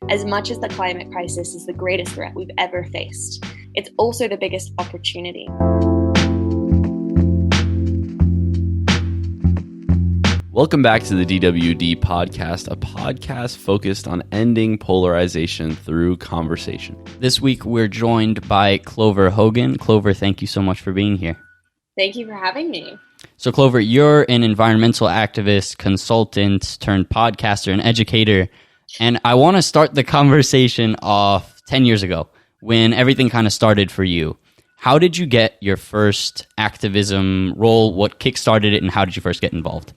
as much as the climate crisis is the greatest threat we've ever faced, it's also the biggest opportunity. Welcome back to the DWD podcast, a podcast focused on ending polarization through conversation. This week, we're joined by Clover Hogan. Clover, thank you so much for being here. Thank you for having me. So, Clover, you're an environmental activist, consultant, turned podcaster and educator. And I want to start the conversation off 10 years ago when everything kind of started for you. How did you get your first activism role? What kickstarted it, and how did you first get involved?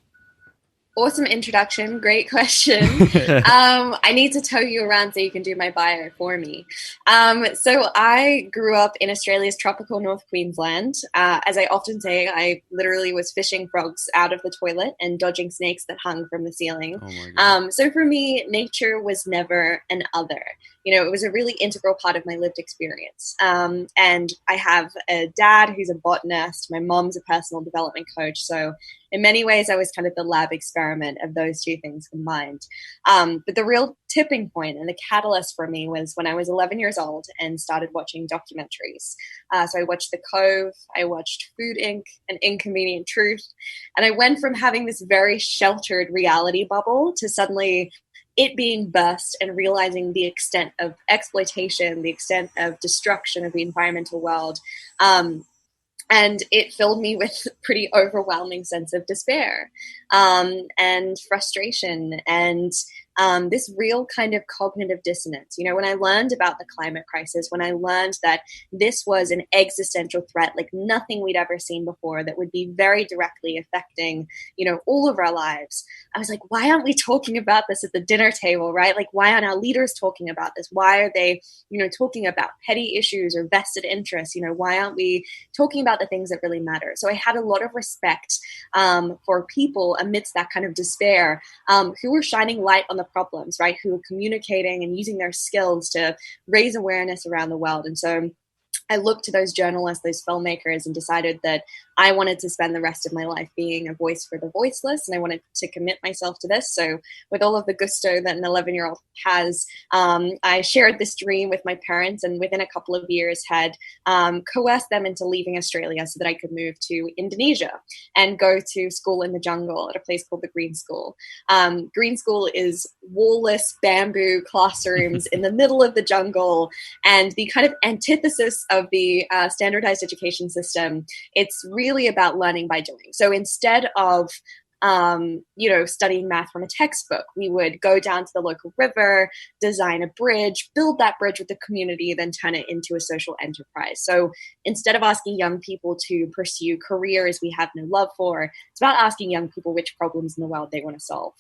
Awesome introduction. Great question. I need to tow you around so you can do my bio for me. So I grew up in Australia's tropical North Queensland. As I often say, I literally was fishing frogs out of the toilet and dodging snakes that hung from the ceiling. Oh my God. So for me, nature was never an other. It was a really integral part of my lived experience. And I have a dad who's a botanist. My mom's a personal development coach. So in many ways, I was kind of the lab experiment of those two things combined. But the real tipping point and the catalyst for me was when I was 11 years old and started watching documentaries. So I watched The Cove, I watched Food Inc. and Inconvenient Truth. And I went from having this very sheltered reality bubble to suddenly it being burst and realizing the extent of exploitation, the extent of destruction of the environmental world. And it filled me with a pretty overwhelming sense of despair and frustration and this real kind of cognitive dissonance. When I learned about the climate crisis, when I learned that this was an existential threat like nothing we'd ever seen before that would be very directly affecting, all of our lives, I was like, why aren't we talking about this at the dinner table, right? Like, why aren't our leaders talking about this? Why are they, talking about petty issues or vested interests? Why aren't we talking about the things that really matter? So I had a lot of respect for people amidst that kind of despair who were shining light on the problems, right? Who were communicating and using their skills to raise awareness around the world. And so I looked to those journalists, those filmmakers, and decided that I wanted to spend the rest of my life being a voice for the voiceless, and I wanted to commit myself to this. So with all of the gusto that an 11-year-old has, I shared this dream with my parents, and within a couple of years had coerced them into leaving Australia so that I could move to Indonesia and go to school in the jungle at a place called the Green School. Green School is wall-less bamboo classrooms in the middle of the jungle, and the kind of antithesis of the standardized education system. It's really about learning by doing. So instead of studying math from a textbook, we would go down to the local river, design a bridge, build that bridge with the community, then turn it into a social enterprise. So instead of asking young people to pursue careers we have no love for, it's about asking young people which problems in the world they want to solve.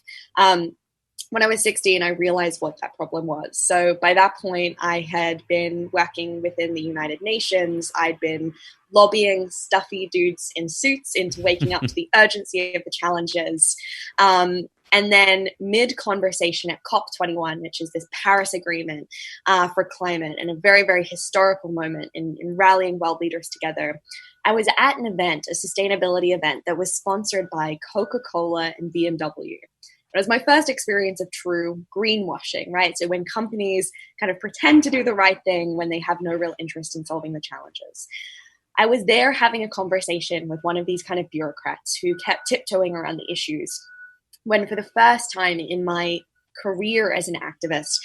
When I was 16, I realized what that problem was. So by that point, I had been working within the United Nations. I'd been lobbying stuffy dudes in suits into waking up to the urgency of the challenges. And then mid-conversation at COP21, which is this Paris Agreement for climate, and a very, very historical moment in rallying world leaders together, I was at an event, a sustainability event that was sponsored by Coca-Cola and BMW. It was my first experience of true greenwashing, right? So when companies kind of pretend to do the right thing when they have no real interest in solving the challenges. I was there having a conversation with one of these kind of bureaucrats who kept tiptoeing around the issues, when for the first time in my career as an activist,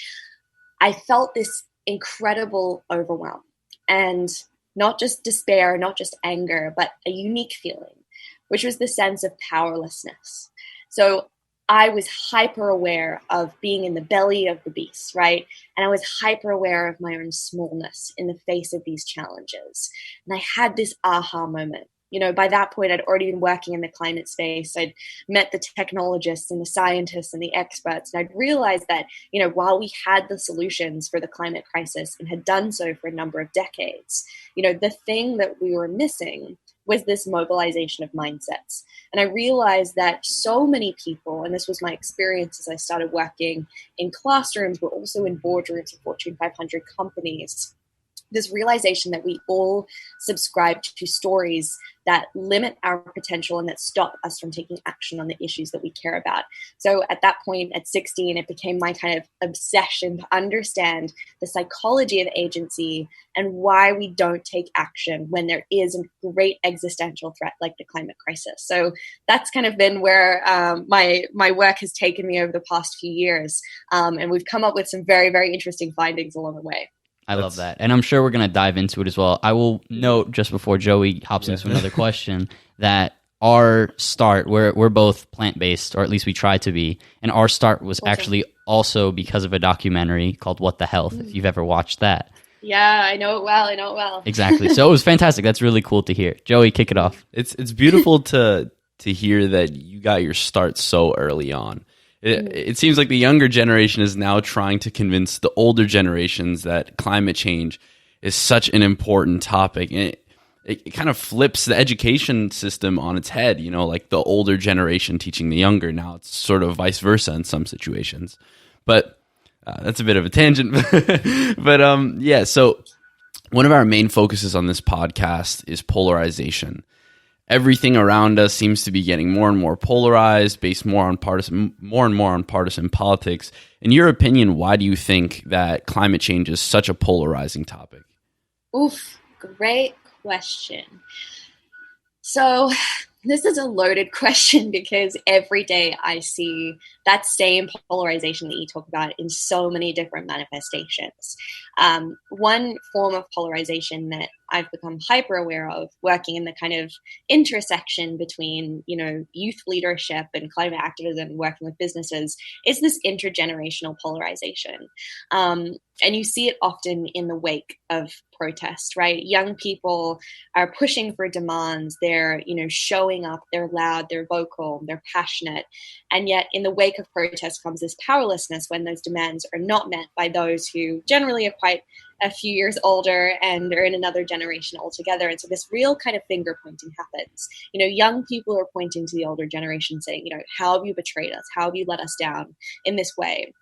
I felt this incredible overwhelm, and not just despair, not just anger, but a unique feeling, which was the sense of powerlessness. So I was hyper aware of being in the belly of the beast, right? And I was hyper aware of my own smallness in the face of these challenges. And I had this aha moment. By that point, I'd already been working in the climate space. I'd met the technologists and the scientists and the experts. And I'd realized that, while we had the solutions for the climate crisis and had done so for a number of decades, the thing that we were missing was this mobilization of mindsets. And I realized that so many people, and this was my experience as I started working in classrooms, but also in boardrooms of Fortune 500 companies, this realization that we all subscribe to stories that limit our potential and that stop us from taking action on the issues that we care about. So at that point, at 16, it became my kind of obsession to understand the psychology of agency and why we don't take action when there is a great existential threat like the climate crisis. So that's kind of been where my work has taken me over the past few years. And we've come up with some very, very interesting findings along the way. I love that. And I'm sure we're going to dive into it as well. I will note just before Joey hops into another question that our start, we're both plant-based, or at least we try to be. And our start was actually also because of a documentary called What the Health, if you've ever watched that. Yeah, I know it well. Exactly. So it was fantastic. That's really cool to hear. Joey, kick it off. It's beautiful to hear that you got your start so early on. It seems like the younger generation is now trying to convince the older generations that climate change is such an important topic. And it kind of flips the education system on its head, you know, like the older generation teaching the younger. Now it's sort of vice versa in some situations. But that's a bit of a tangent. But yeah, so one of our main focuses on this podcast is polarization. Everything around us seems to be getting more and more polarized, based more and more on partisan politics. In your opinion, why do you think that climate change is such a polarizing topic? Oof, great question. So this is a loaded question because every day I see that same polarization that you talk about in so many different manifestations. One form of polarization that I've become hyper aware of working in the kind of intersection between, you know, youth leadership and climate activism, working with businesses, is this intergenerational polarization. And you see it often in the wake of protest, right? Young people are pushing for demands. They're, you know, showing up, they're loud, they're vocal, they're passionate. And yet in the wake of protest comes this powerlessness when those demands are not met by those who generally are quite a few years older and are in another generation altogether. And so this real kind of finger pointing happens. You know, young people are pointing to the older generation saying, you know, how have you betrayed us? How have you let us down in this way?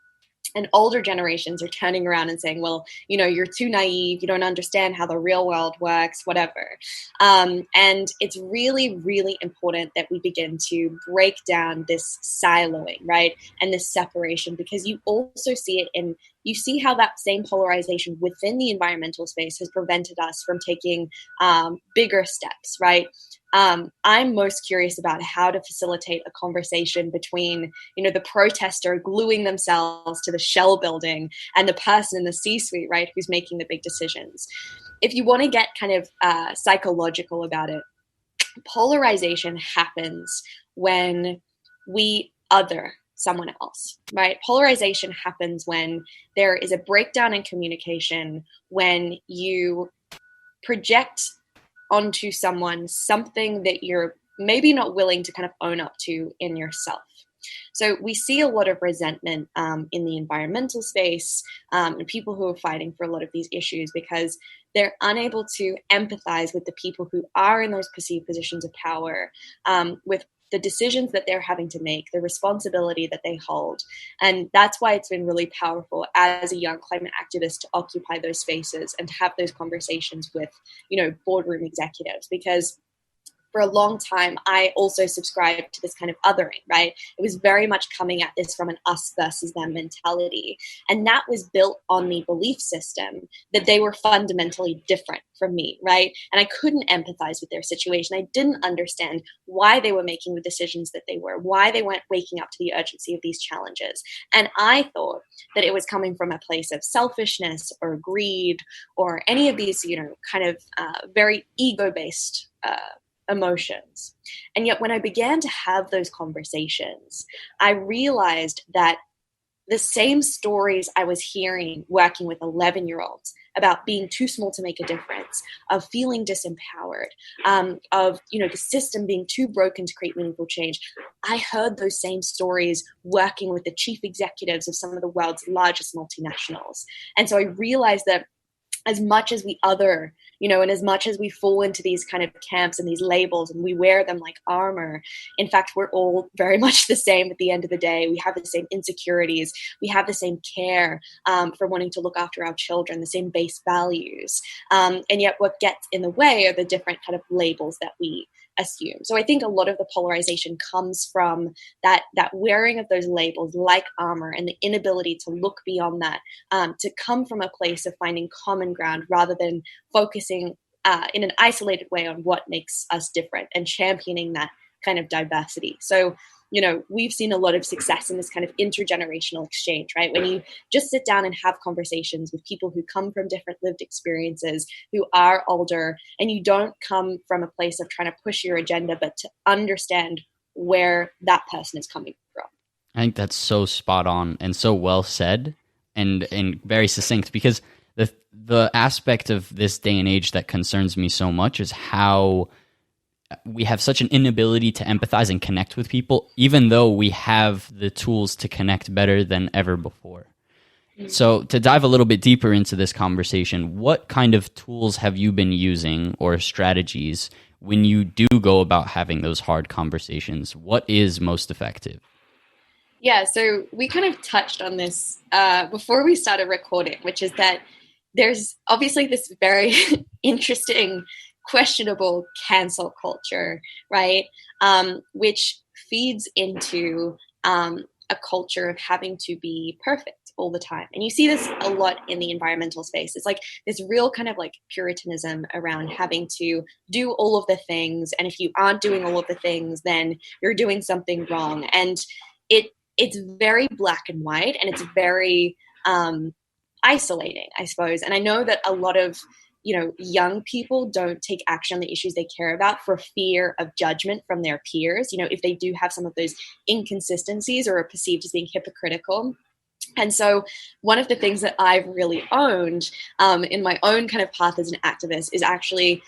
And older generations are turning around and saying, well, you know, you're too naive. You don't understand how the real world works, whatever. And it's really, really important that we begin to break down this siloing, right? And this separation, because you also see it in, you see how that same polarization within the environmental space has prevented us from taking bigger steps, right? I'm most curious about how to facilitate a conversation between, you know, the protester gluing themselves to the shell building and the person in the C-suite, right, who's making the big decisions. If you want to get kind of psychological about it, polarization happens when we other someone else, right? Polarization happens when there is a breakdown in communication, when you project onto someone something that you're maybe not willing to kind of own up to in yourself. So we see a lot of resentment in the environmental space and people who are fighting for a lot of these issues because they're unable to empathize with the people who are in those perceived positions of power, with the decisions that they're having to make, the responsibility that they hold. And that's why it's been really powerful as a young climate activist to occupy those spaces and to have those conversations with, you know, boardroom executives, because for a long time, I also subscribed to this kind of othering, right? It was very much coming at this from an us versus them mentality. And that was built on the belief system that they were fundamentally different from me, right? And I couldn't empathize with their situation. I didn't understand why they were making the decisions that they were, why they weren't waking up to the urgency of these challenges. And I thought that it was coming from a place of selfishness or greed or any of these, you know, kind of very ego-based emotions. And yet when I began to have those conversations, I realized that the same stories I was hearing working with 11-year-olds about being too small to make a difference, of feeling disempowered, of, you know, the system being too broken to create meaningful change. I heard those same stories working with the chief executives of some of the world's largest multinationals. And so I realized that as much as we other, and as much as we fall into these kind of camps and these labels and we wear them like armor, in fact, we're all very much the same at the end of the day. We have the same insecurities. We have the same care for wanting to look after our children, the same base values. And yet what gets in the way are the different kind of labels that we assume. So I think a lot of the polarization comes from that wearing of those labels like armor and the inability to look beyond that, to come from a place of finding common ground rather than focusing in an isolated way on what makes us different and championing that kind of diversity. So, we've seen a lot of success in this kind of intergenerational exchange, right? When you just sit down and have conversations with people who come from different lived experiences, who are older, and you don't come from a place of trying to push your agenda, but to understand where that person is coming from. I think that's so spot on and so well said and very succinct, because the aspect of this day and age that concerns me so much is how we have such an inability to empathize and connect with people, even though we have the tools to connect better than ever before. So to dive a little bit deeper into this conversation, what kind of tools have you been using or strategies when you do go about having those hard conversations? What is most effective? Yeah, so we kind of touched on this before we started recording, which is that there's obviously this very interesting, questionable cancel culture, right? Which feeds into a culture of having to be perfect all the time. And you see this a lot in the environmental space. It's like this real kind of like puritanism around having to do all of the things. And if you aren't doing all of the things, then you're doing something wrong. And it's very black and white, and it's very isolating, I suppose. And I know that a lot of young people don't take action on the issues they care about for fear of judgment from their peers, if they do have some of those inconsistencies or are perceived as being hypocritical. And so one of the things that I've really owned in my own kind of path as an activist is actually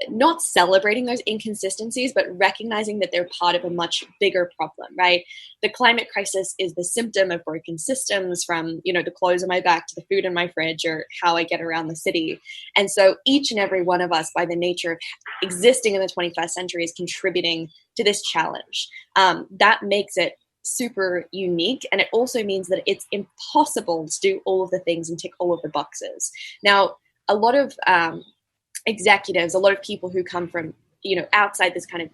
not celebrating those inconsistencies, but recognizing that they're part of a much bigger problem, right? The climate crisis is the symptom of broken systems, from, the clothes on my back to the food in my fridge or how I get around the city. And so each and every one of us, by the nature of existing in the 21st century, is contributing to this challenge. That makes it super unique. And it also means that it's impossible to do all of the things and tick all of the boxes. Now, a lot of executives, a lot of people who come from, outside this kind of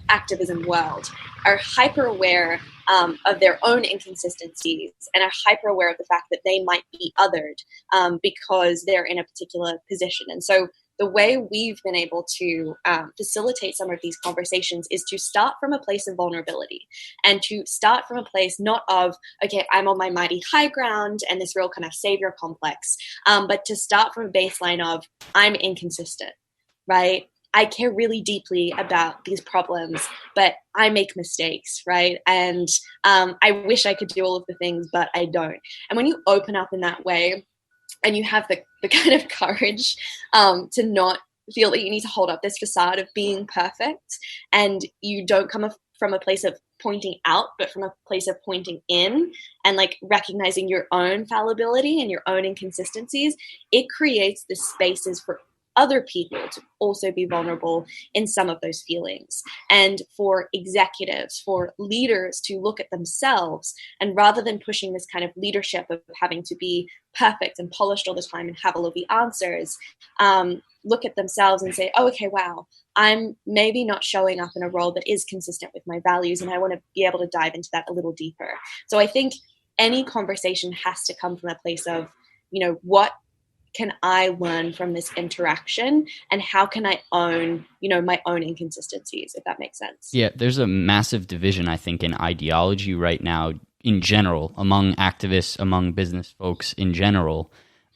activism world are hyper aware of their own inconsistencies and are hyper aware of the fact that they might be othered because they're in a particular position. And so the way we've been able to facilitate some of these conversations is to start from a place of vulnerability and to start from a place not of, okay, I'm on my mighty high ground and this real kind of savior complex, but to start from a baseline of I'm inconsistent, right? I care really deeply about these problems, but I make mistakes, right? And I wish I could do all of the things, but I don't. And when you open up in that way, and you have the kind of courage to not feel that you need to hold up this facade of being perfect, and you don't come from a place of pointing out, but from a place of pointing in and like recognizing your own fallibility and your own inconsistencies, it creates the spaces for other people to also be vulnerable in some of those feelings, and for executives, for leaders to look at themselves, and rather than pushing this kind of leadership of having to be perfect and polished all the time and have all of the answers, look at themselves and say, oh, okay, wow, I'm maybe not showing up in a role that is consistent with my values, and I want to be able to dive into that a little deeper. So I think any conversation has to come from a place of, what can I learn from this interaction, and how can I own, my own inconsistencies, if that makes sense? Yeah, there's a massive division, I think, in ideology right now in general, among activists, among business folks in general,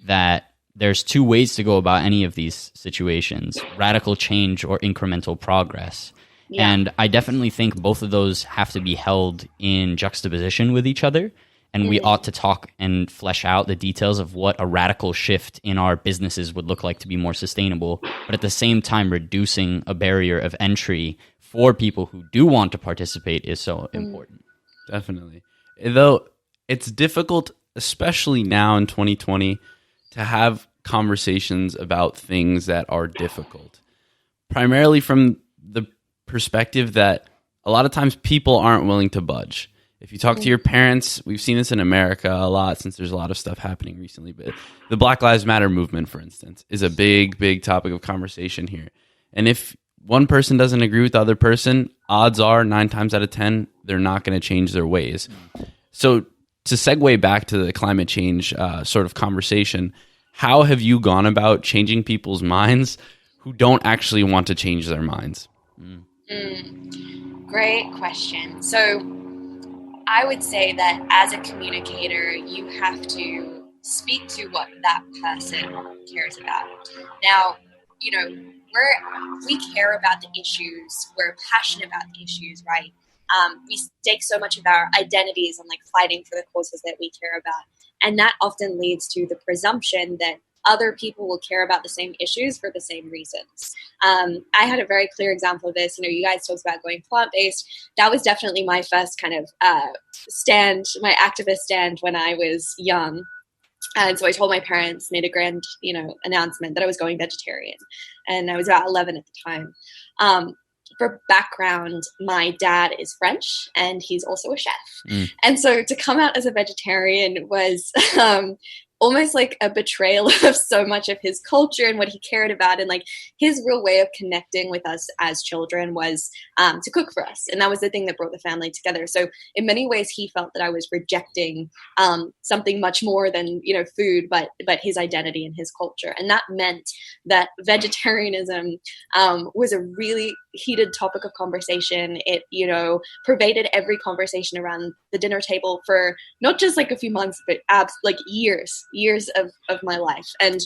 that there's two ways to go about any of these situations: radical change or incremental progress. Yeah. And I definitely think both of those have to be held in juxtaposition with each other. And we ought to talk and flesh out the details of what a radical shift in our businesses would look like to be more sustainable, but at the same time, reducing a barrier of entry for people who do want to participate is so important. Definitely. Though it's difficult, especially now in 2020, to have conversations about things that are difficult, primarily from the perspective that a lot of times people aren't willing to budge. If you talk to your parents, we've seen this in America a lot since there's a lot of stuff happening recently, but the Black Lives Matter movement, for instance, is a big topic of conversation here. And if one person doesn't agree with the other person, odds are 9 times out of 10, they're not going to change their ways. So to segue back to the climate change sort of conversation, how have you gone about changing people's minds who don't actually want to change their minds? Great question. So I would say that as a communicator, you have to speak to what that person cares about. Now, we care about the issues. We're passionate about the issues, right? We stake so much of our identities on like fighting for the causes that we care about. And that often leads to the presumption that other people will care about the same issues for the same reasons. I had a very clear example of this. You guys talked about going plant-based. That was definitely my first kind of stand, my activist stand when I was young. And so I told my parents, made a grand, announcement that I was going vegetarian. And I was about 11 at the time. For background, my dad is French and he's also a chef. And so to come out as a vegetarian was almost like a betrayal of so much of his culture and what he cared about. And like his real way of connecting with us as children was to cook for us. And that was the thing that brought the family together. So in many ways, he felt that I was rejecting something much more than, food, but his identity and his culture. And that meant that vegetarianism was a really heated topic of conversation. It, pervaded every conversation around the dinner table for not just like a few months, but like years of my life. And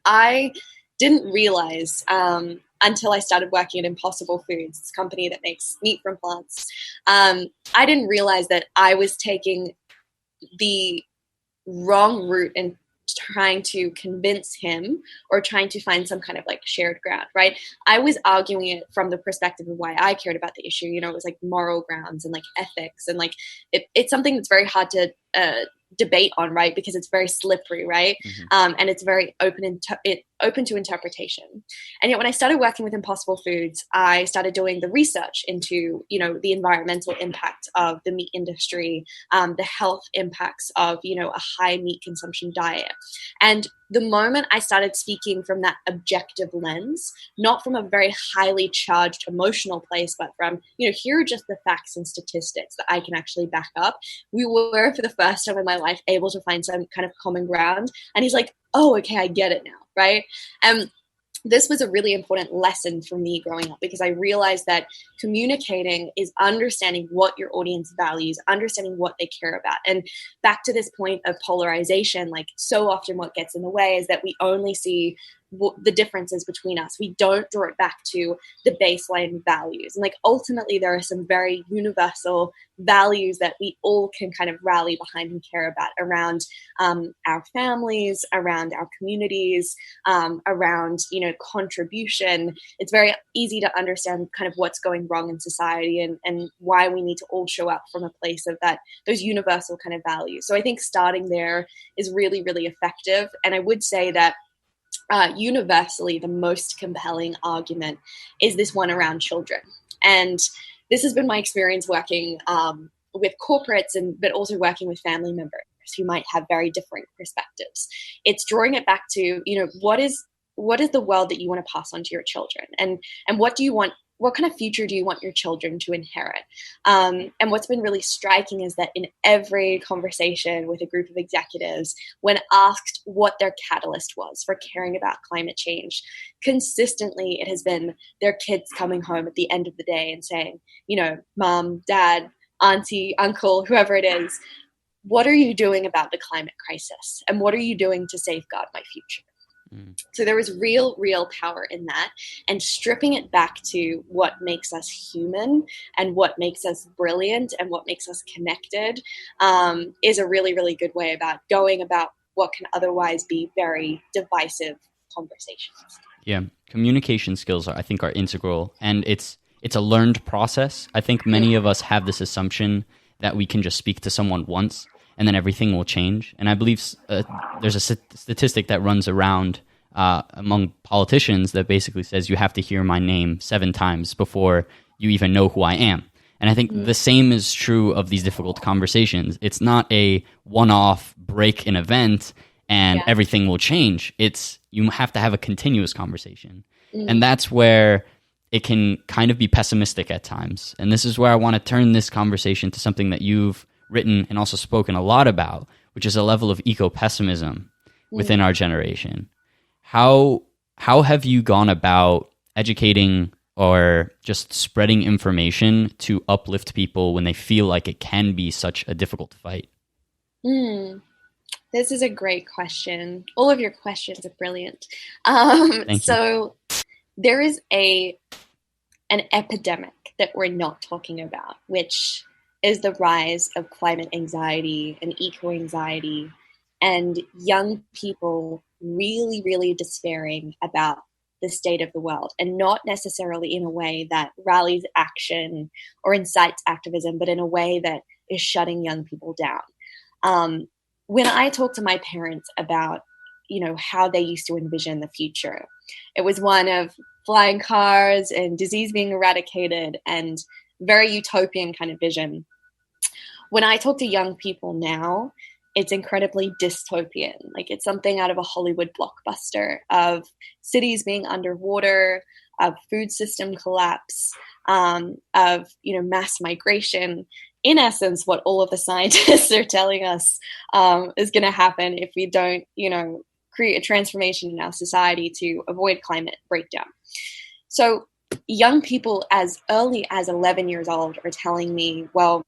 I didn't realize until I started working at Impossible Foods, this company that makes meat from plants. I didn't realize that I was taking the wrong route and trying to convince him or trying to find some kind of like shared ground, right? I was arguing it from the perspective of why I cared about the issue. It was like moral grounds and like ethics and like it's something that's very hard to debate on, right? Because it's very slippery, right? And it's very open to interpretation. And yet when I started working with Impossible Foods, I started doing the research into, the environmental impact of the meat industry, the health impacts of, a high meat consumption diet. And the moment I started speaking from that objective lens, not from a very highly charged emotional place, but from, here are just the facts and statistics that I can actually back up, we were for the first time in my life able to find some kind of common ground. And he's like, oh, okay, I get it now, right? And this was a really important lesson for me growing up because I realized that communicating is understanding what your audience values, understanding what they care about. And back to this point of polarization, like so often what gets in the way is that we only see the differences between us. We don't draw it back to the baseline values. And like ultimately there are some very universal values that we all can kind of rally behind and care about around our families, around our communities, around, contribution. It's very easy to understand kind of what's going wrong in society and why we need to all show up from a place of those universal kind of values. So I think starting there is really, really effective. And I would say that universally, the most compelling argument is this one around children. And this has been my experience working with corporates, but also working with family members who might have very different perspectives. It's drawing it back to, what is the world that you want to pass on to your children? And what do you want? What kind of future do you want your children to inherit? And what's been really striking is that in every conversation with a group of executives, when asked what their catalyst was for caring about climate change, consistently it has been their kids coming home at the end of the day and saying, mom, dad, auntie, uncle, whoever it is, what are you doing about the climate crisis? And what are you doing to safeguard my future? So there was real power in that, and stripping it back to what makes us human and what makes us brilliant and what makes us connected is a really, really good way about going about what can otherwise be very divisive conversations. Yeah, communication skills, I think, are integral, and it's a learned process. I think many of us have this assumption that we can just speak to someone once and then everything will change. And I believe there's a statistic that runs around among politicians that basically says you have to hear my name 7 times before you even know who I am. And I think the same is true of these difficult conversations. It's not a one-off break in event and everything will change. You have to have a continuous conversation. And that's where it can kind of be pessimistic at times. And this is where I want to turn this conversation to something that you've written and also spoken a lot about, which is a level of eco-pessimism within our generation. How have you gone about educating or just spreading information to uplift people when they feel like it can be such a difficult fight? This is a great question. All of your questions are brilliant. So there is an epidemic that we're not talking about, which is the rise of climate anxiety and eco-anxiety, and young people really, really despairing about the state of the world, and not necessarily in a way that rallies action or incites activism, but in a way that is shutting young people down. When I talk to my parents about, how they used to envision the future, it was one of flying cars and disease being eradicated and very utopian kind of vision. When I talk to young people now, it's incredibly dystopian. Like, it's something out of a Hollywood blockbuster of cities being underwater, of food system collapse, of, mass migration. In essence, what all of the scientists are telling us is going to happen if we don't, create a transformation in our society to avoid climate breakdown. So young people as early as 11 years old are telling me, well,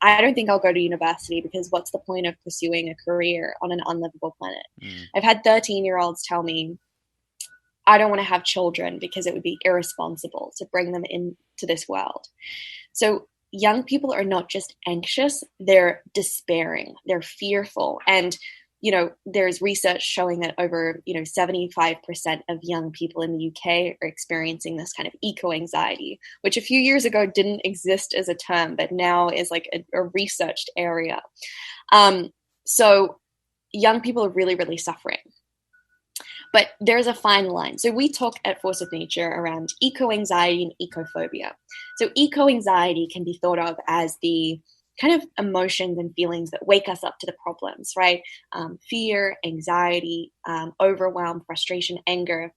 I don't think I'll go to university because what's the point of pursuing a career on an unlivable planet? I've had 13-year-olds tell me, I don't want to have children because it would be irresponsible to bring them into this world. So young people are not just anxious, they're despairing, they're fearful. And, there's research showing that over, 75% of young people in the UK are experiencing this kind of eco-anxiety, which a few years ago didn't exist as a term, but now is like a researched area. So young people are really, really suffering. But there's a fine line. So we talk at Force of Nature around eco-anxiety and ecophobia. So eco-anxiety can be thought of as the kind of emotions and feelings that wake us up to the problems, right? Fear, anxiety, overwhelm, frustration, anger.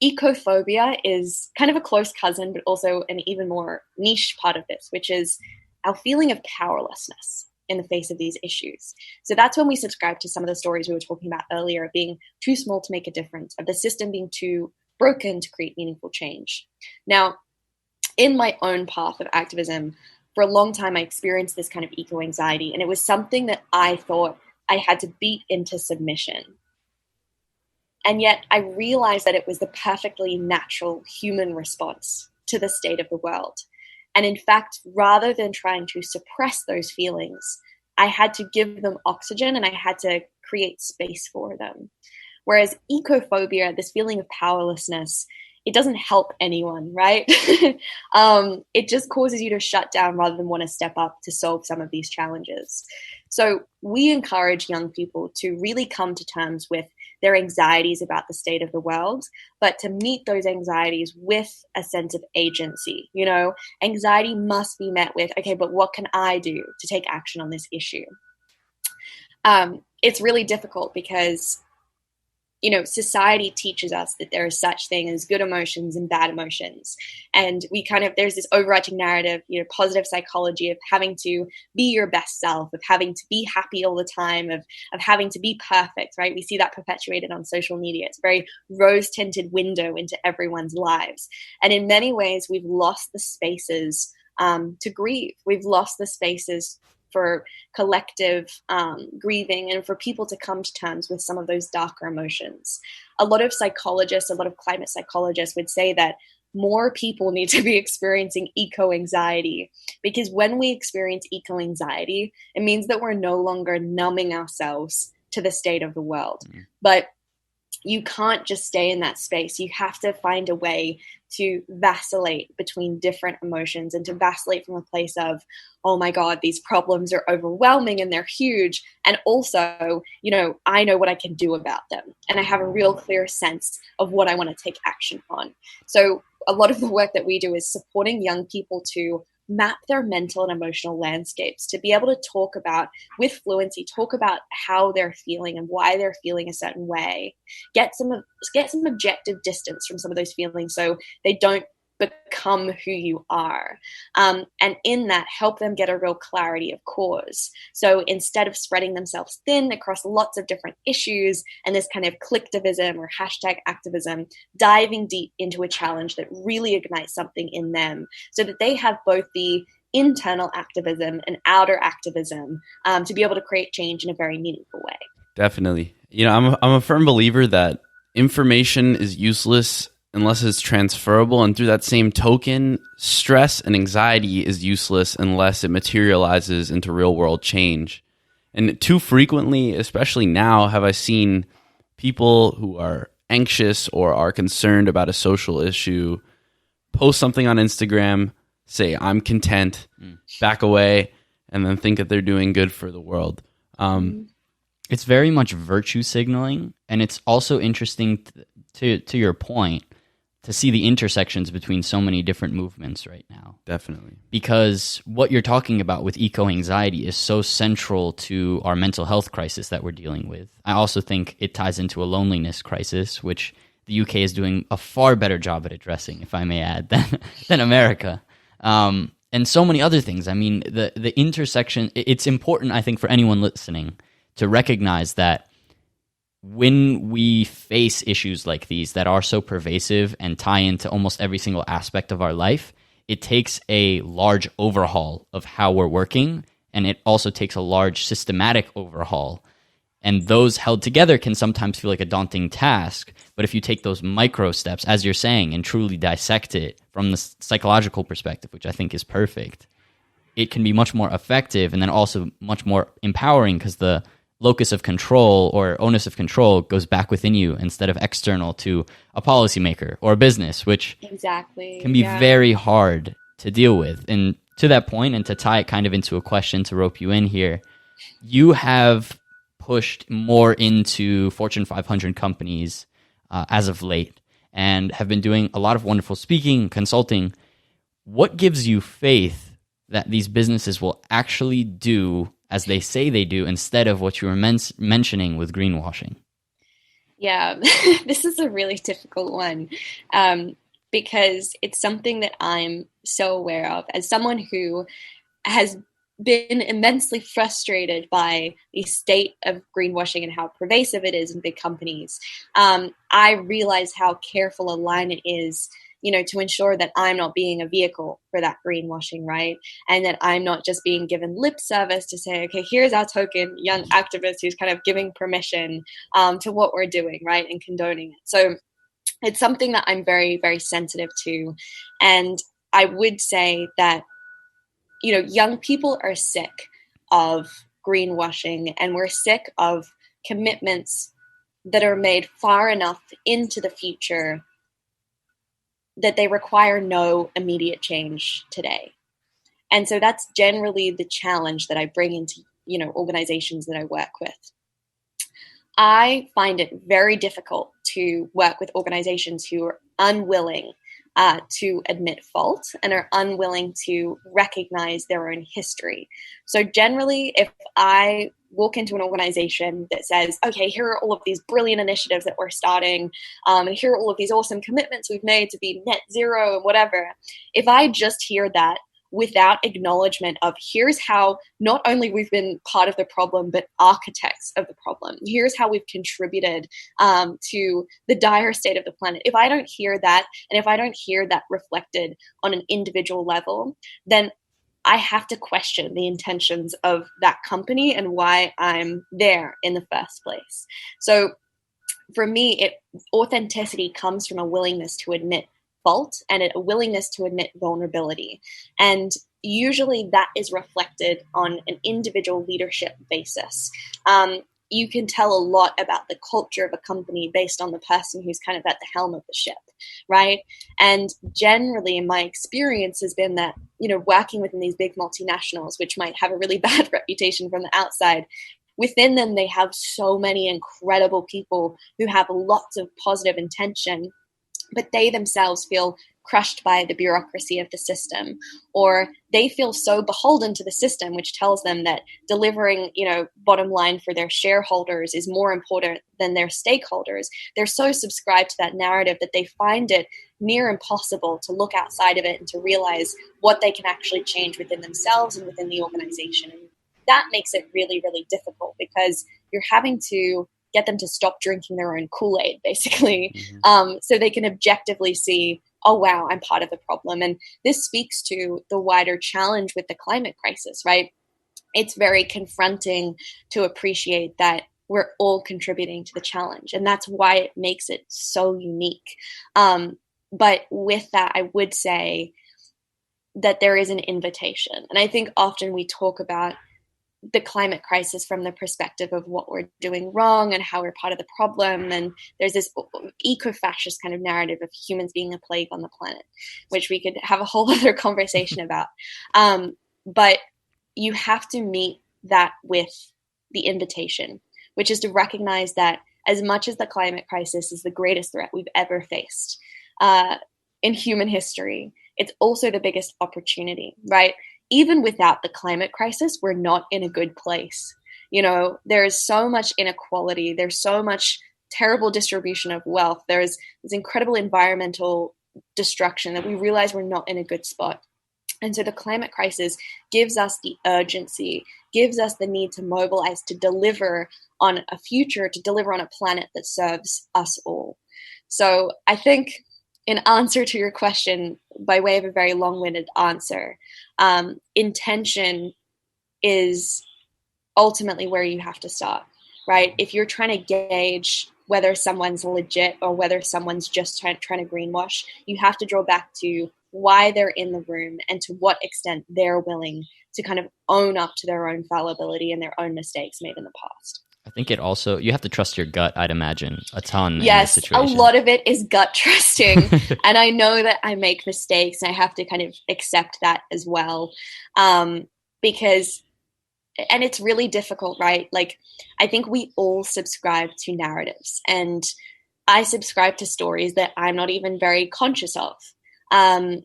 Ecophobia is kind of a close cousin, but also an even more niche part of this, which is our feeling of powerlessness in the face of these issues. So that's when we subscribe to some of the stories we were talking about earlier, of being too small to make a difference, of the system being too broken to create meaningful change. Now, in my own path of activism, for a long time, I experienced this kind of eco-anxiety, and it was something that I thought I had to beat into submission. And yet I realized that it was the perfectly natural human response to the state of the world. And in fact, rather than trying to suppress those feelings, I had to give them oxygen and I had to create space for them. Whereas ecophobia, this feeling of powerlessness, it doesn't help anyone, right? It just causes you to shut down rather than want to step up to solve some of these challenges. So we encourage young people to really come to terms with their anxieties about the state of the world, but to meet those anxieties with a sense of agency. Anxiety must be met with, okay, but what can I do to take action on this issue? It's really difficult because society teaches us that there is such thing as good emotions and bad emotions. And there's this overarching narrative, positive psychology of having to be your best self, of having to be happy all the time, of having to be perfect, right? We see that perpetuated on social media. It's a very rose-tinted window into everyone's lives. And in many ways, we've lost the spaces to grieve. We've lost the spaces for collective grieving and for people to come to terms with some of those darker emotions. A lot of psychologists, a lot of climate psychologists would say that more people need to be experiencing eco-anxiety, because when we experience eco-anxiety, it means that we're no longer numbing ourselves to the state of the world, but you can't just stay in that space. You have to find a way to vacillate between different emotions, and to vacillate from a place of, oh my God, these problems are overwhelming and they're huge. And also, I know what I can do about them. And I have a real clear sense of what I want to take action on. So a lot of the work that we do is supporting young people to map their mental and emotional landscapes, to be able to talk about, with fluency, talk about how they're feeling and why they're feeling a certain way, get some objective distance from some of those feelings so they don't become who you are. And in that, help them get a real clarity of cause. So instead of spreading themselves thin across lots of different issues and this kind of clicktivism or hashtag activism, diving deep into a challenge that really ignites something in them, so that they have both the internal activism and outer activism to be able to create change in a very meaningful way. Definitely. I'm a firm believer that information is useless unless it's transferable, and through that same token, stress and anxiety is useless unless it materializes into real world change. And too frequently, especially now, have I seen people who are anxious or are concerned about a social issue post something on Instagram, say, I'm content, back away, and then think that they're doing good for the world. It's very much virtue signaling, and it's also interesting to your point to see the intersections between so many different movements right now. Definitely. Because what you're talking about with eco-anxiety is so central to our mental health crisis that we're dealing with. I also think it ties into a loneliness crisis, which the UK is doing a far better job at addressing, if I may add, than America. And so many other things. I mean, the intersection, it's important, I think, for anyone listening to recognize that when we face issues like these that are so pervasive and tie into almost every single aspect of our life, it takes a large overhaul of how we're working, and it also takes a large systematic overhaul. And those held together can sometimes feel like a daunting task, but if you take those micro steps, as you're saying, and truly dissect it from the psychological perspective, which I think is perfect, it can be much more effective and then also much more empowering, because the locus of control or onus of control goes back within you instead of external to a policymaker or a business, which can be very hard to deal with. And to that point, and to tie it kind of into a question to rope you in here, you have pushed more into Fortune 500 companies as of late and have been doing a lot of wonderful speaking, consulting. What gives you faith that these businesses will actually do as they say they do, instead of what you were mentioning with greenwashing? Yeah, this is a really difficult one because it's something that I'm so aware of as someone who has been immensely frustrated by the state of greenwashing and how pervasive it is in big companies. I realize how careful a line it is, to ensure that I'm not being a vehicle for that greenwashing, right? And that I'm not just being given lip service to say, okay, here's our token young activist who's kind of giving permission to what we're doing, right? And condoning it. So it's something that I'm very, very sensitive to. And I would say that, young people are sick of greenwashing, and we're sick of commitments that are made far enough into the future that they require no immediate change today. And so that's generally the challenge that I bring into, organizations that I work with. I find it very difficult to work with organizations who are unwilling to admit fault and are unwilling to recognize their own history. So generally, if I walk into an organization that says, okay, here are all of these brilliant initiatives that we're starting, and here are all of these awesome commitments we've made to be net zero and whatever, if I just hear that without acknowledgement of here's how not only we've been part of the problem, but architects of the problem, here's how we've contributed to the dire state of the planet. If I don't hear that, and if I don't hear that reflected on an individual level, then I have to question the intentions of that company and why I'm there in the first place. So for me, authenticity comes from a willingness to admit fault and a willingness to admit vulnerability. And usually that is reflected on an individual leadership basis. you can tell a lot about the culture of a company based on the person who's kind of at the helm of the ship, right? And generally, in my experience, has been that, working within these big multinationals, which might have a really bad reputation from the outside, within them, they have so many incredible people who have lots of positive intention, but they themselves feel crushed by the bureaucracy of the system, or they feel so beholden to the system, which tells them that delivering, bottom line for their shareholders is more important than their stakeholders. They're so subscribed to that narrative that they find it near impossible to look outside of it and to realize what they can actually change within themselves and within the organization. And that makes it really, really difficult, because you're having to get them to stop drinking their own Kool-Aid, basically, so they can objectively see, oh, wow, I'm part of the problem. And this speaks to the wider challenge with the climate crisis, right? It's very confronting to appreciate that we're all contributing to the challenge. And that's why it makes it so unique. But with that, I would say that there is an invitation. And I think often we talk about the climate crisis from the perspective of what we're doing wrong and how we're part of the problem. And there's this eco-fascist kind of narrative of humans being a plague on the planet, which we could have a whole other conversation about. But you have to meet that with the invitation, which is to recognize that as much as the climate crisis is the greatest threat we've ever faced in human history, it's also the biggest opportunity, right? Even without the climate crisis, we're not in a good place. There is so much inequality. There's so much terrible distribution of wealth. There's this incredible environmental destruction that we realize we're not in a good spot. And so the climate crisis gives us the urgency, gives us the need to mobilize, to deliver on a future, to deliver on a planet that serves us all. So I think, in answer to your question, by way of a very long-winded answer, intention is ultimately where you have to start, right? If you're trying to gauge whether someone's legit or whether someone's just trying to greenwash, you have to draw back to why they're in the room and to what extent they're willing to kind of own up to their own fallibility and their own mistakes made in the past. I think it also, you have to trust your gut, I'd imagine, a ton. Yes, in this situation. A lot of it is gut trusting. And I know that I make mistakes, and I have to kind of accept that as well. Because, and it's really difficult, right? Like, I think we all subscribe to narratives, and I subscribe to stories that I'm not even very conscious of. And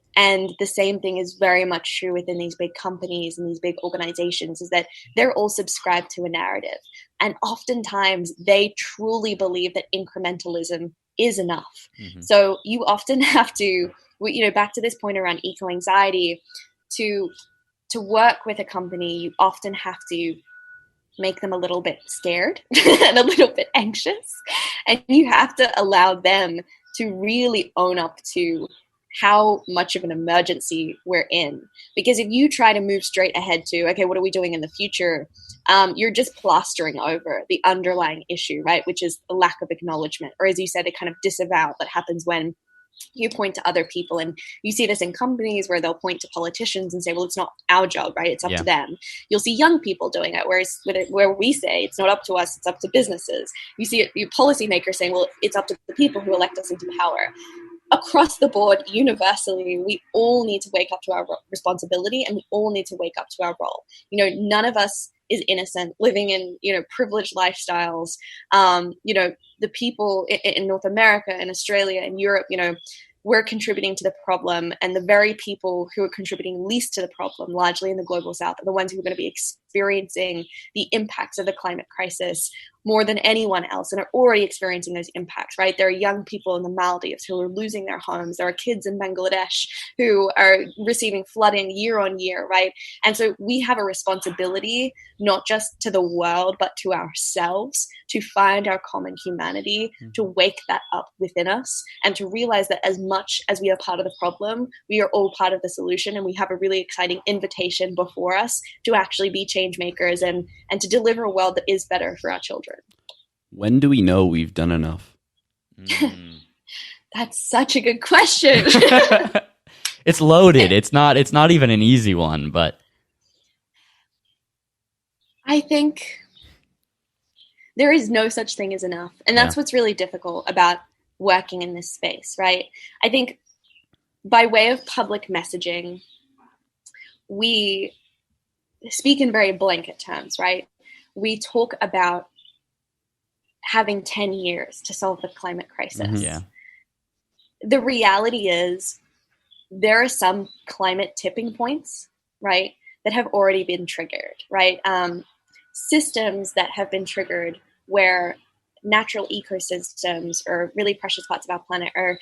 the same thing is very much true within these big companies and these big organizations, is that they're all subscribed to a narrative. And oftentimes they truly believe that incrementalism is enough. Mm-hmm. So you often have to, back to this point around eco-anxiety, to work with a company, you often have to make them a little bit scared and a little bit anxious. And you have to allow them to really own up to how much of an emergency we're in. Because if you try to move straight ahead to, okay, what are we doing in the future? You're just plastering over the underlying issue, right? Which is the lack of acknowledgement, or as you said, a kind of disavow that happens when you point to other people. And you see this in companies where they'll point to politicians and say, well, it's not our job, right? It's up to them. You'll see young people doing it, whereas where we say it's not up to us, it's up to businesses. You see policymakers saying, well, it's up to the people who elect us into power. Across the board, universally, we all need to wake up to our responsibility, and we all need to wake up to our role. None of us is innocent, living in, privileged lifestyles. The people in North America and Australia and Europe, we're contributing to the problem, and the very people who are contributing least to the problem, largely in the global south, are the ones who are going to be experiencing the impacts of the climate crisis more than anyone else, and are already experiencing those impacts, right? There are young people in the Maldives who are losing their homes. There are kids in Bangladesh who are receiving flooding year on year, right? And so we have a responsibility, not just to the world, but to ourselves, to find our common humanity, to wake that up within us, and to realize that as much as we are part of the problem, we are all part of the solution, and we have a really exciting invitation before us to actually be change makers and to deliver a world that is better for our children. When do we know we've done enough? That's such a good question. It's loaded. It's not even an easy one, but I think there is no such thing as enough. And that's what's really difficult about working in this space, right? I think by way of public messaging, we speak in very blanket terms, right? We talk about having 10 years to solve the climate crisis. Yeah. The reality is there are some climate tipping points, right, that have already been triggered, right? Systems that have been triggered where natural ecosystems or really precious parts of our planet are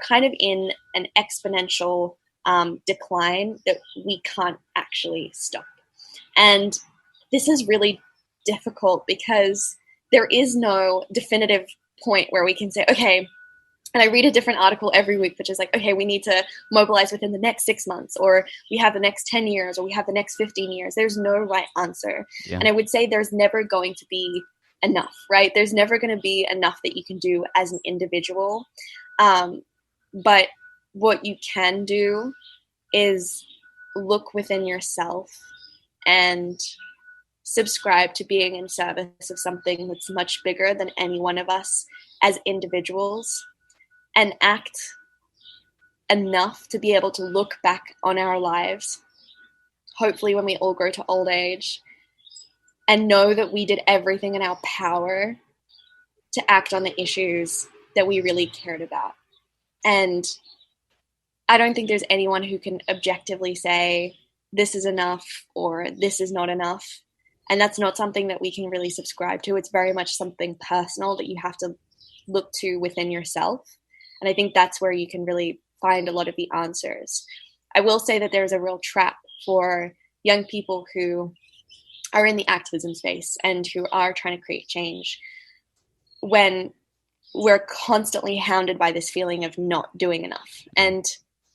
kind of in an exponential decline that we can't actually stop. And this is really difficult because there is no definitive point where we can say, okay, and I read a different article every week, which is like, okay, we need to mobilize within the next 6 months, or we have the next 10 years, or we have the next 15 years. There's no right answer. Yeah. And I would say there's never going to be enough, right? There's never going to be enough that you can do as an individual. But what you can do is look within yourself and subscribe to being in service of something that's much bigger than any one of us as individuals, and act enough to be able to look back on our lives, hopefully when we all grow to old age, and know that we did everything in our power to act on the issues that we really cared about. And I don't think there's anyone who can objectively say this is enough or this is not enough. And that's not something that we can really subscribe to. It's very much something personal that you have to look to within yourself. And I think that's where you can really find a lot of the answers. I will say that there's a real trap for young people who are in the activism space and who are trying to create change when we're constantly hounded by this feeling of not doing enough. And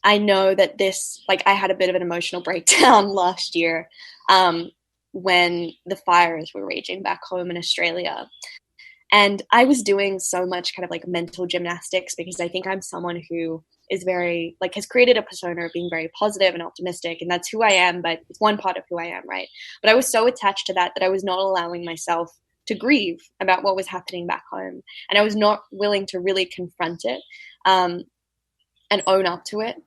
I know that this, like, I had a bit of an emotional breakdown last year when the fires were raging back home in Australia. And I was doing so much kind of like mental gymnastics because I think I'm someone who is very, like, has created a persona of being very positive and optimistic. And that's who I am, but it's one part of who I am, right? But I was so attached to that I was not allowing myself to grieve about what was happening back home. And I was not willing to really confront it and own up to it.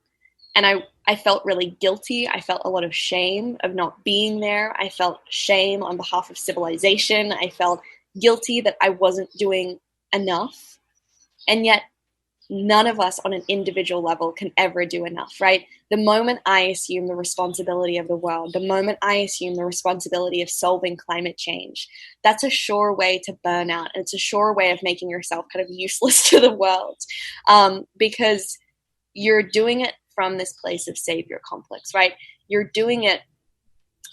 And I felt really guilty. I felt a lot of shame of not being there. I felt shame on behalf of civilization. I felt guilty that I wasn't doing enough. And yet none of us on an individual level can ever do enough, right? The moment I assume the responsibility of the world, the moment I assume the responsibility of solving climate change, that's a sure way to burn out. And it's a sure way of making yourself kind of useless to the world because you're doing it from this place of savior complex, right? You're doing it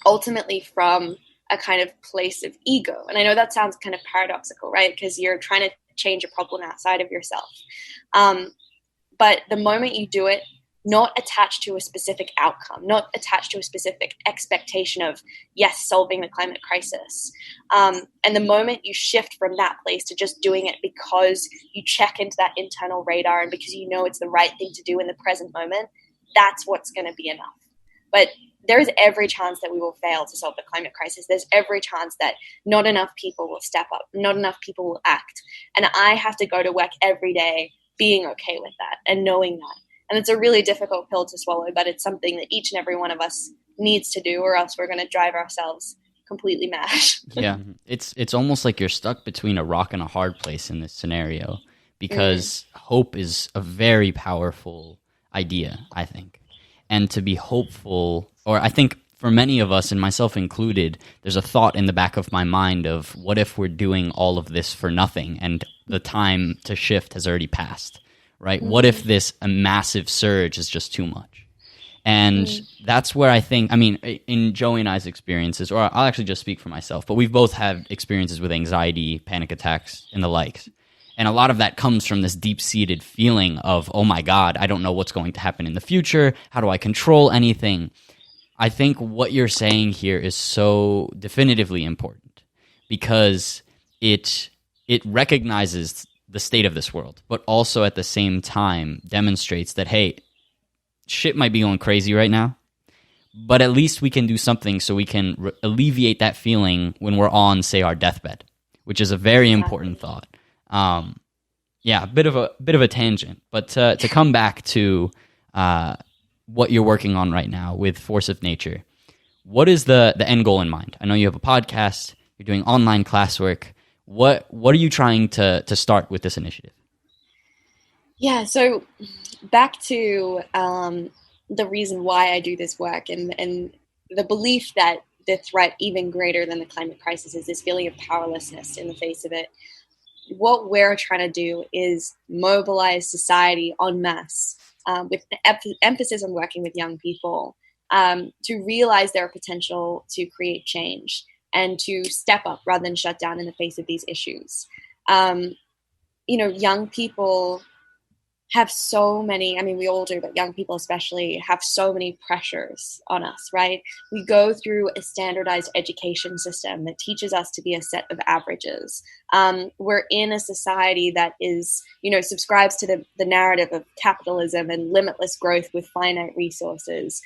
ultimately from a kind of place of ego. And I know that sounds kind of paradoxical, right? Because you're trying to change a problem outside of yourself. But the moment you do it, not attached to a specific outcome, not attached to a specific expectation of, yes, solving the climate crisis. And the moment you shift from that place to just doing it because you check into that internal radar and because you know it's the right thing to do in the present moment, that's what's going to be enough. But there is every chance that we will fail to solve the climate crisis. There's every chance that not enough people will step up, not enough people will act. And I have to go to work every day being okay with that and knowing that. And it's a really difficult pill to swallow, but it's something that each and every one of us needs to do, or else we're going to drive ourselves completely mad. Yeah, it's almost like you're stuck between a rock and a hard place in this scenario because hope is a very powerful idea, I think. And to be hopeful, or I think for many of us, and myself included, there's a thought in the back of my mind of what if we're doing all of this for nothing and the time to shift has already passed, right? What if this a massive surge is just too much? And that's where I think, I mean, in Joey and I's experiences, or I'll actually just speak for myself, but we've both had experiences with anxiety, panic attacks, and the likes. And a lot of that comes from this deep-seated feeling of, oh my God, I don't know what's going to happen in the future. How do I control anything? I think what you're saying here is so definitively important because it recognizes the state of this world, but also at the same time demonstrates that, hey, shit might be going crazy right now, but at least we can do something so we can alleviate that feeling when we're on, say, our deathbed. which is a very important thought. Yeah, a bit of a tangent, but to come back to what you're working on right now with Force of Nature, what is the end goal in mind? I know you have a podcast, you're doing online classwork. What are you trying to start with this initiative? Yeah, so back to the reason why I do this work and the belief that the threat even greater than the climate crisis is this feeling of powerlessness in the face of it. What we're trying to do is mobilize society en masse with emphasis on working with young people to realize their potential to create change and to step up rather than shut down in the face of these issues. Young people have so many, I mean, we all do, but young people especially have so many pressures on us, right? We go through a standardized education system that teaches us to be a set of averages. We're in a society that is, subscribes to the narrative of capitalism and limitless growth with finite resources.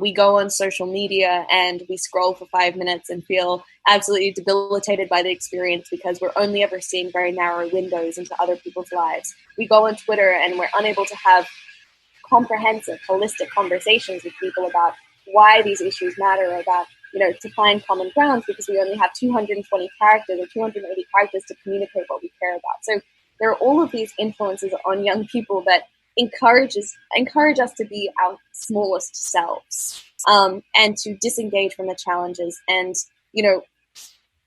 We go on social media and we scroll for 5 minutes and feel absolutely debilitated by the experience because we're only ever seeing very narrow windows into other people's lives. We go on Twitter and we're unable to have comprehensive, holistic conversations with people about why these issues matter, about, to find common grounds, because we only have 220 characters or 280 characters to communicate what we care about. So there are all of these influences on young people that encourage us to be our smallest selves and to disengage from the challenges. And,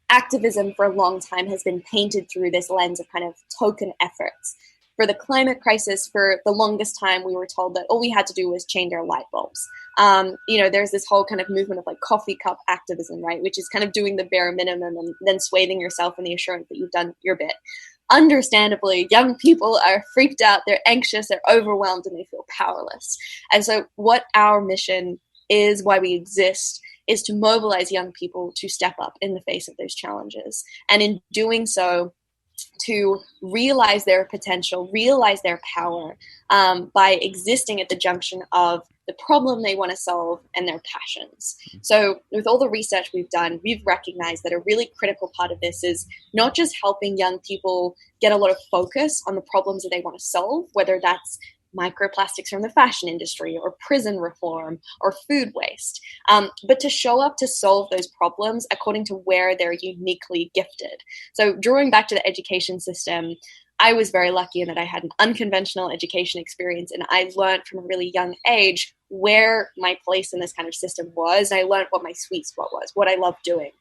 activism for a long time has been painted through this lens of kind of token efforts. For the climate crisis, for the longest time, we were told that all we had to do was change our light bulbs. There's this whole kind of movement of like coffee cup activism, right? Which is kind of doing the bare minimum and then swathing yourself in the assurance that you've done your bit. Understandably, young people are freaked out, they're anxious, they're overwhelmed, and they feel powerless. And so what our mission is, why we exist, is to mobilize young people to step up in the face of those challenges. And in doing so, to realize their potential, realize their power by existing at the junction of the problem they want to solve and their passions. So with all the research we've done, we've recognized that a really critical part of this is not just helping young people get a lot of focus on the problems that they want to solve, whether that's microplastics from the fashion industry or prison reform or food waste, but to show up to solve those problems according to where they're uniquely gifted. So drawing back to the education system, I was very lucky in that I had an unconventional education experience, and I learned from a really young age where my place in this kind of system was. I learned what my sweet spot was, what I love doing.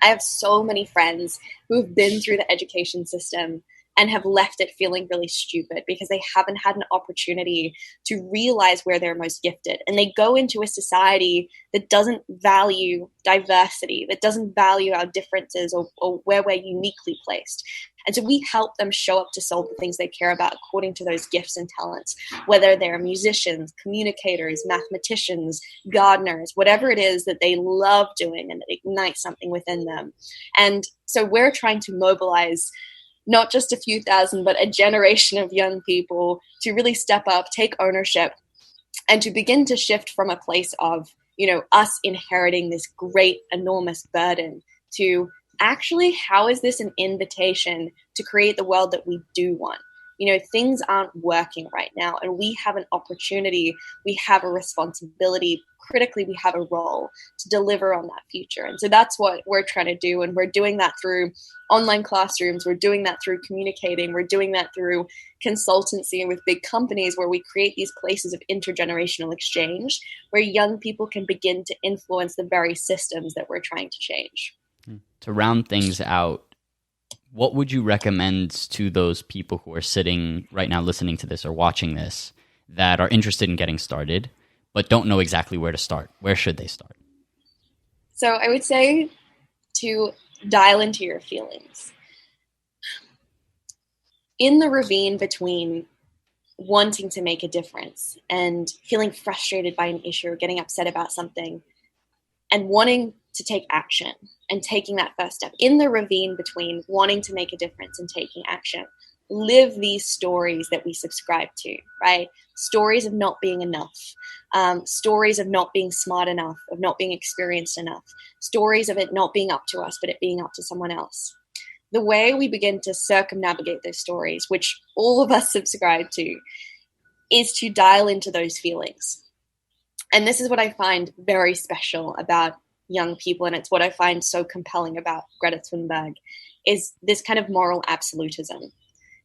I have so many friends who've been through the education system and have left it feeling really stupid because they haven't had an opportunity to realize where they're most gifted. And they go into a society that doesn't value diversity, that doesn't value our differences or where we're uniquely placed. And so we help them show up to solve the things they care about according to those gifts and talents, whether they're musicians, communicators, mathematicians, gardeners, whatever it is that they love doing and that ignites something within them. And so we're trying to mobilize not just a few thousand, but a generation of young people to really step up, take ownership, and to begin to shift from a place of, us inheriting this great, enormous burden to actually, how is this an invitation to create the world that we do want? Things aren't working right now, and we have an opportunity, we have a responsibility, critically, we have a role to deliver on that future. And so that's what we're trying to do, and we're doing that through online classrooms, we're doing that through communicating, we're doing that through consultancy with big companies where we create these places of intergenerational exchange where young people can begin to influence the very systems that we're trying to change. To round things out, what would you recommend to those people who are sitting right now listening to this or watching this that are interested in getting started but don't know exactly where to start? Where should they start? So I would say to dial into your feelings. In the ravine between wanting to make a difference and feeling frustrated by an issue or getting upset about something and wanting to take action and taking that first step, in the ravine between wanting to make a difference and taking action, live these stories that we subscribe to, right? Stories of not being enough, stories of not being smart enough, of not being experienced enough, stories of it not being up to us, but it being up to someone else. the way we begin to circumnavigate those stories, which all of us subscribe to, is to dial into those feelings. And this is what I find very special about young people, and it's what I find so compelling about Greta Thunberg, is this kind of moral absolutism.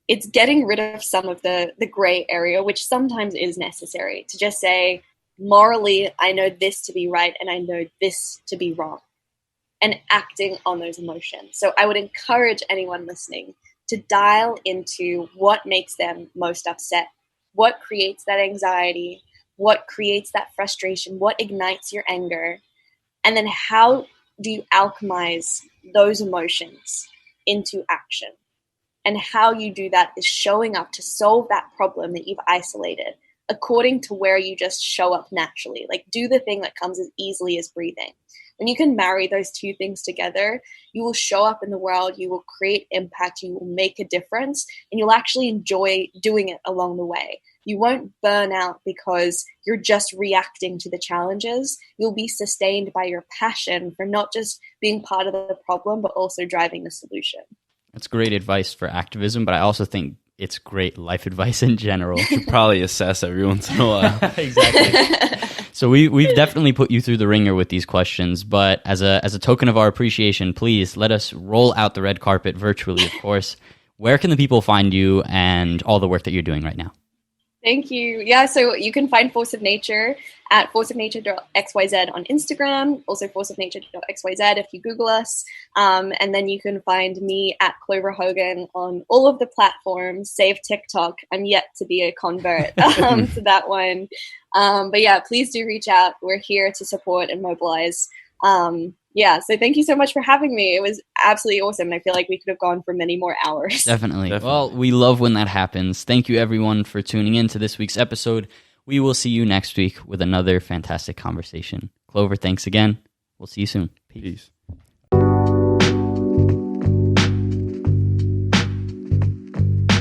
It's getting rid of some of the gray area, which sometimes is necessary, to just say, morally, I know this to be right and I know this to be wrong, and acting on those emotions. So I would encourage anyone listening to dial into what makes them most upset, what creates that anxiety, what creates that frustration, what ignites your anger, and then how do you alchemize those emotions into action? And how you do that is showing up to solve that problem that you've isolated according to where you just show up naturally. Like, do the thing that comes as easily as breathing. When you can marry those two things together, you will show up in the world, you will create impact, you will make a difference, and you'll actually enjoy doing it along the way. You won't burn out because you're just reacting to the challenges. You'll be sustained by your passion for not just being part of the problem, but also driving the solution. That's great advice for activism, but I also think it's great life advice in general. You should probably assess every once in a while. Exactly. So we've definitely put you through the ringer with these questions, but as a token of our appreciation, please let us roll out the red carpet virtually, of course. Where can the people find you and all the work that you're doing right now? Thank you. Yeah, so you can find Force of Nature at forceofnature.xyz on Instagram, also forceofnature.xyz if you Google us. And then you can find me at Clover Hogan on all of the platforms, save TikTok. I'm yet to be a convert to that one. But yeah, please do reach out. We're here to support and mobilize. So thank you so much for having me. It was absolutely awesome. I feel like we could have gone for many more hours. Definitely. Well, we love when that happens. Thank you, everyone, for tuning in to this week's episode. We will see you next week with another fantastic conversation. Clover, thanks again. We'll see you soon. Peace.